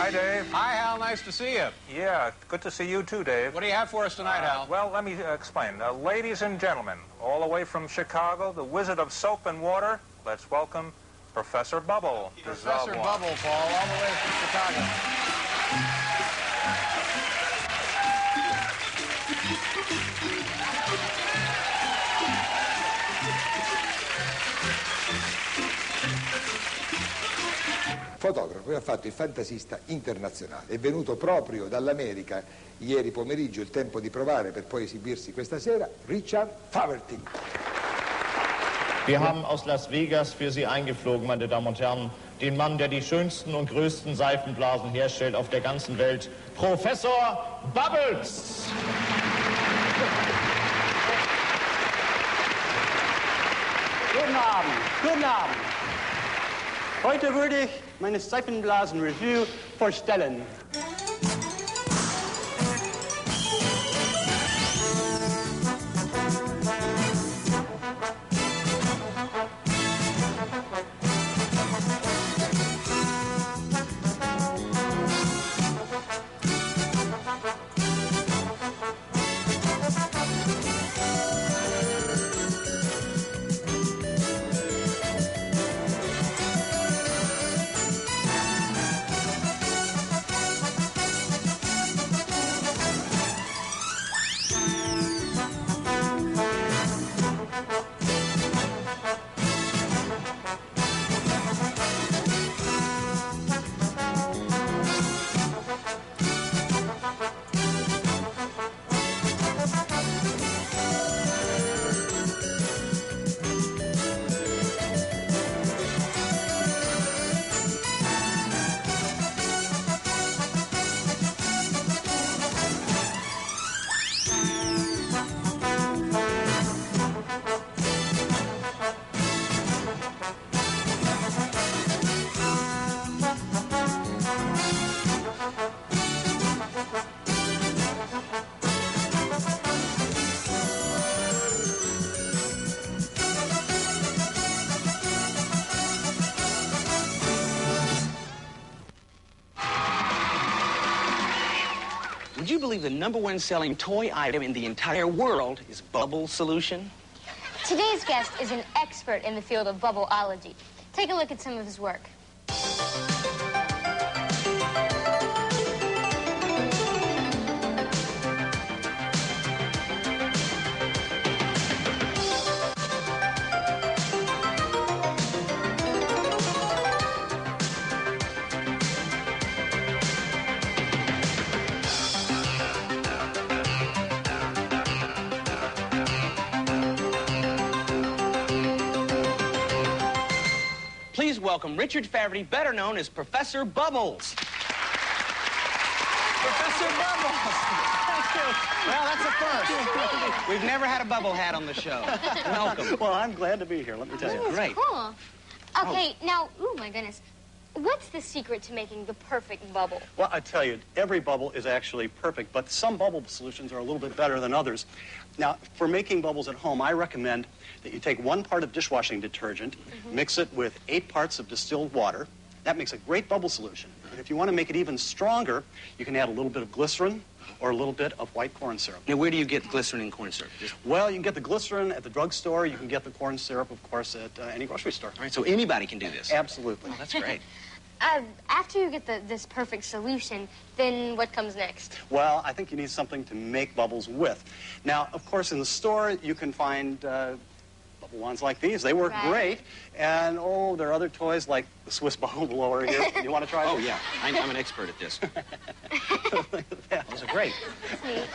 Hi, Dave. Hi, Hal. Nice to see you. Yeah, good to see you too, Dave. What do you have for us tonight, Hal? Well, let me explain. Ladies and gentlemen, all the way from Chicago, the wizard of soap and water, let's welcome Professor Bubble. Professor Bubble, Paul, all the way from Chicago. Fotografo e ha fatto il fantasista internazionale. È venuto proprio dall'America ieri pomeriggio, il tempo di provare per poi esibirsi questa sera, Richard Faverty. Wir haben aus Las Vegas für Sie eingeflogen, meine Damen und Herren, den Mann, der die schönsten und größten Seifenblasen herstellt auf der ganzen Welt, Professor Bubbles. Guten Abend, guten Abend. Heute würde ich meine Seifenblasen-Revue vorstellen. Would you believe the #1 selling toy item in the entire world is bubble solution? Today's guest is an expert in the field of bubbleology. Take a look at some of his work. Please welcome Richard Faverty, better known as Professor Bubbles. Professor Bubbles! Thank you. Well, that's a first. We've never had a bubble hat on the show. Welcome. Well, I'm glad to be here, let me tell you. Great. Cool. Okay, now, oh my goodness. What's the secret to making the perfect bubble? Well, I tell you, every bubble is actually perfect, but some bubble solutions are a little bit better than others. Now, for making bubbles at home, I recommend that you take 1 part of dishwashing detergent, mix it with 8 parts of distilled water. That makes a great bubble solution. And if you want to make it even stronger, you can add a little bit of glycerin or a little bit of white corn syrup. Now, where do you get glycerin and corn syrup? Well, you can get the glycerin at the drugstore. You can get the corn syrup, of course, at any grocery store. All right, so anybody can do this? Absolutely. Oh, that's great. After you get this perfect solution, then what comes next? Well, I think you need something to make bubbles with. Now, of course, in the store, you can find bubble wands like these. They work great. And, oh, there are other toys like the Swiss bubble blower here. You want to try Oh, this? yeah. I'm an expert at this. Those are great. That's neat.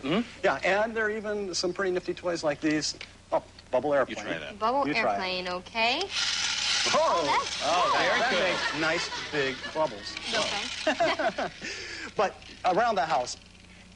Mm-hmm. Yeah, and there are even some pretty nifty toys like these. Oh, bubble airplane. You try that. Bubble You try it. airplane, okay. Oh, that's that makes nice big bubbles. Okay. But around the house,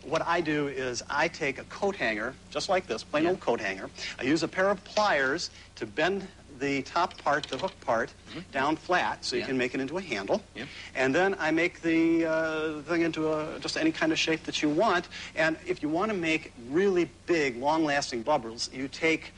what I do is I take a coat hanger, just like this, plain old coat hanger. I use a pair of pliers to bend the top part, the hook part, down flat so you can make it into a handle. Yeah. And then I make the thing into just any kind of shape that you want. And if you want to make really big, long-lasting bubbles, you take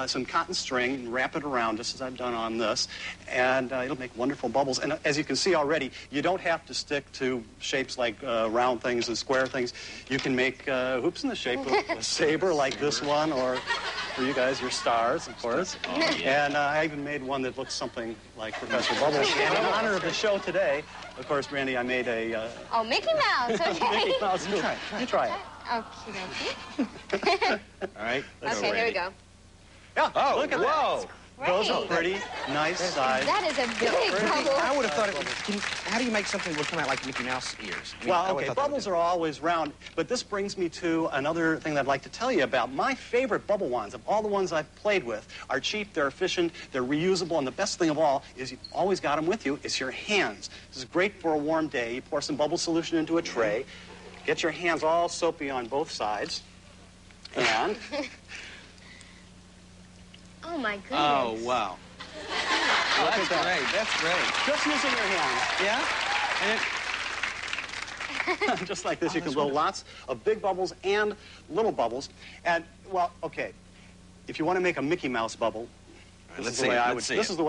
some cotton string and wrap it around, just as I've done on this, and it'll make wonderful bubbles. And as you can see already, you don't have to stick to shapes like round things and square things. You can make hoops in the shape of a saber like this one, or for you guys, your stars, of course. Oh, yeah. And I even made one that looks something like Professor Bubbles. And in honor of the show today, of course, Brandy, I made a... Oh, Mickey Mouse, okay. Mickey Mouse. You try it. Okay. All right. Okay, here we go. Yeah, Oh, look at whoa. that. Those are pretty nice size. That is a big bubble. I would have thought it was... How do you make something that would come out like Mickey Mouse ears? I mean, I Well, would okay, have thought that bubbles would are always round, but this brings me to another thing that I'd like to tell you about. My favorite bubble wands, of all the ones I've played with, are cheap, they're efficient, they're reusable, and the best thing of all is you've always got them with you. It's your hands. This is great for a warm day. You pour some bubble solution into a tray, get your hands all soapy on both sides, and... Oh, my goodness. Oh, wow. Oh, that's great. That's great. just using your hands. Yeah? And Just like this, you can blow lots of big bubbles and little bubbles. And, well, okay, if you want to make a Mickey Mouse bubble, this is the way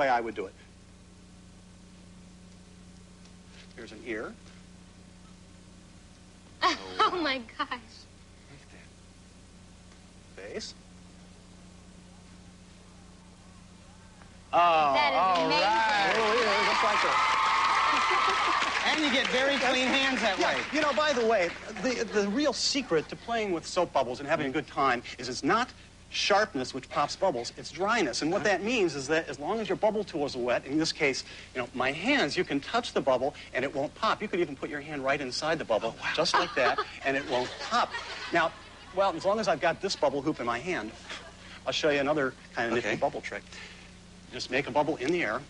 I would do it. Here's an ear. Oh, my gosh. Face. That is amazing. Little ear, just like that. And you get very clean hands that way. You know, by the way, the real secret to playing with soap bubbles and having a good time is it's not sharpness which pops bubbles, it's dryness. And what that means is that as long as your bubble tools are wet, in this case, you know, my hands, you can touch the bubble and it won't pop. You could even put your hand right inside the bubble, just like that, and it won't pop. Now, well, as long as I've got this bubble hoop in my hand, I'll show you another kind of nifty bubble trick. Just make a bubble in the air,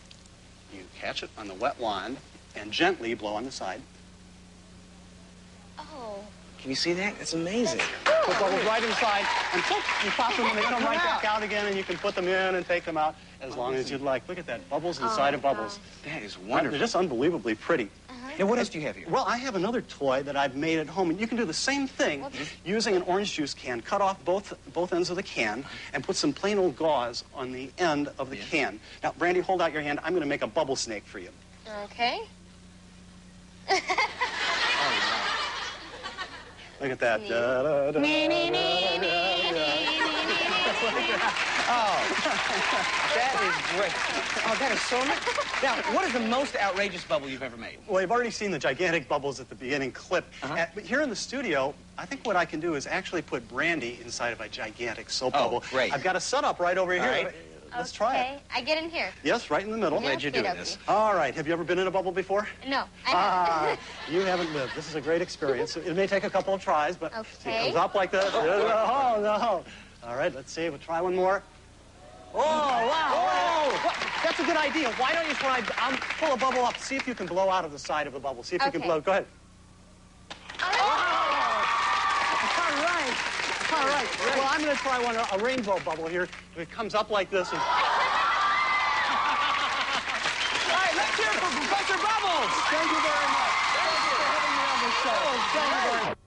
you catch it on the wet wand, and gently blow on the side. Oh. Can you see that? That's amazing. Put bubbles right inside, and poof, you pop them, and they come right back out again, and you can put them in and take them out as long as you'd like. Look at that, bubbles inside of bubbles. That is They're wonderful. just unbelievably pretty. And what else do you have here? Well, I have another toy that I've made at home, and you can do the same thing using an orange juice can. Cut off both ends of the can and put some plain old gauze on the end of the can. Now, Brandy, hold out your hand. I'm going to make a bubble snake for you. Okay. Look at that. That is great. Oh, that is so nice. Now, what is the most outrageous bubble you've ever made? Well, you've already seen the gigantic bubbles at the beginning clip. But here in the studio, I think what I can do is actually put Brandy inside of a gigantic soap bubble. Great. I've got a setup right over here. Right. Let's try it. Okay, I get in here. Yes, right in the middle. Glad you're doing this. All right. Have you ever been in a bubble before? No, I haven't. You haven't lived. This is a great experience. It may take a couple of tries, but see, it Okay. comes up like this. Oh, no. All right, let's see. We'll try one more. Oh, wow. Well, that's a good idea. Why don't you try, I'll pull a bubble up. See if you can blow out of the side of the bubble. See if you can Okay. blow. Go ahead. All right. Well, I'm going to try one, a rainbow bubble here. It comes up like this. And... All right, let's hear it for Professor Bubbles. Thank you very much. Thank you for having me on the show. Thank you very much.